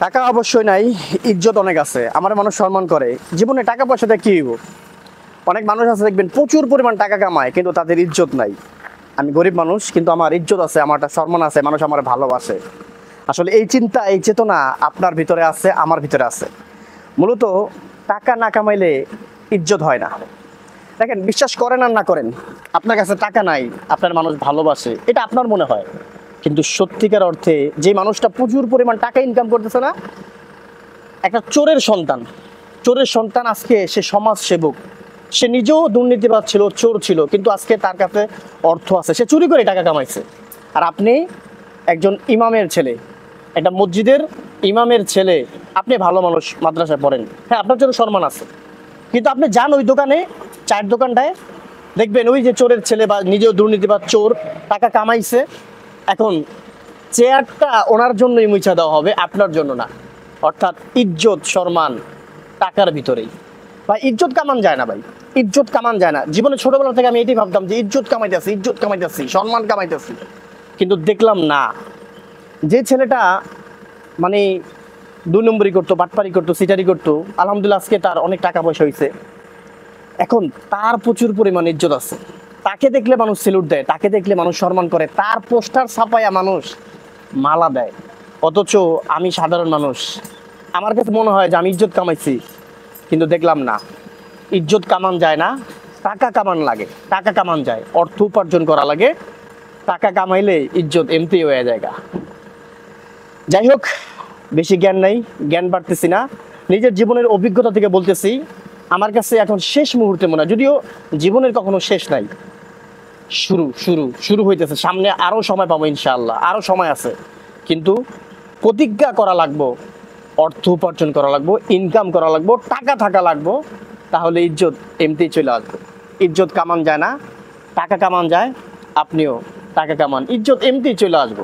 টাকা অবশ্যই নাই, ইজ্জত অনেক আছে, আমার মানুষ সম্মান করে। জীবনে টাকা পয়সাটা কি হইব? অনেক মানুষ আছে দেখবেন প্রচুর পরিমাণ টাকা কামায় কিন্তু তাদের ইজ্জত নাই। আমি গরিব মানুষ কিন্তু আমার ইজ্জত আছে, আমার একটা সম্মান আছে, মানুষ আমার ভালোবাসে। আসলে এই চিন্তা, এই চেতনা আপনার ভিতরে আছে, আমার ভিতরে আছে। মূলত টাকা না কামাইলে ইজ্জত হয় না। দেখেন, বিশ্বাস করেন আর না করেন, আপনার কাছে টাকা নাই, আপনার মানুষ ভালোবাসে, এটা আপনার মনে হয়। কিন্তু সত্যিকার অর্থে যে মানুষটা প্রচুর পরিমাণ টাকা ইনকাম করতেছে না, একটা চোরের সন্তান আজকে সে সমাজ সেবক। সে নিজেও দুর্নীতিবাজ ছিল, চোর ছিল, কিন্তু আজকে তার কাছে অর্থ আছে, সে চুরি করে টাকা কামাইছে। আর আপনি একজন ইমামের ছেলে, একটা মসজিদের ইমামের ছেলে, আপনি ভালো মানুষ, মাদ্রাসায় পড়েন, হ্যাঁ আপনার জন্য সম্মান আছে। কিন্তু আপনি যান ওই দোকানে, চায়ের দোকানটায়, দেখবেন ওই যে চোরের ছেলে বা নিজেও দুর্নীতিবাজ চোর, টাকা কামাইছে, এখন চেয়ারটা ওনার জন্যই মুছা দেওয়া হবে, আপনার জন্য না। অর্থাৎ ইজ্জত সম্মান টাকার ভিতরেই। ভাই ইজ্জত কামান যায় না, ভাই ইজ্জত কামান যায় না। জীবনে ছোটবেলা থেকে আমি এটাই ভাবতাম যে ইজ্জত কামাইতেছি সম্মান কামাইতেছি, কিন্তু দেখলাম না। যে ছেলেটা মানে 2 নম্বরি করতো, বাটপারি করতো, সিটারি করতো, আলহামদুলিল্লাহ আজকে তার অনেক টাকা পয়সা হয়েছে, এখন তার প্রচুর পরিমাণ ইজ্জত আছে। তাকে দেখলে মানুষ সেলুট দেয়, তাকে দেখলে মানুষ সম্মান করে, তার পোস্টার ছাপায়া মানুষ মালা দেয়। অথচ আমি সাধারণ মানুষ, আমার কাছে মনে হয় যে আমি ইজ্জত কামাইছি, কিন্তু দেখলাম না। ইজ্জত কামান যায় না, টাকা কামান লাগে। টাকা কামান যায়, অর্থ উপার্জন করা লাগে। টাকা কামাইলে ইজ্জত এমতি হয়ে যায়। যাই হোক, বেশি জ্ঞান নাই, জ্ঞান বাড়তেছি না, নিজের জীবনের অভিজ্ঞতা থেকে বলতেছি। আমার কাছে এখন শেষ মুহূর্তে মনে হয়, যদিও জীবনের কখনো শেষ নাই, শুরু শুরু শুরু হইতেছে। সামনে আরো সময় পাবো ইনশাআল্লাহ, আরো সময় আছে। কিন্তু প্রতিজ্ঞা করা লাগবো, অর্থ উপার্জন করা লাগবো, ইনকাম করা লাগবো, টাকা থাকা লাগবো, তাহলে ইজ্জত এমনি চলে আসবে। ইজ্জত কামান যায় না, টাকা কামান যায়। আপনিও টাকা কামান, ইজ্জত এমনি চলে আসবো।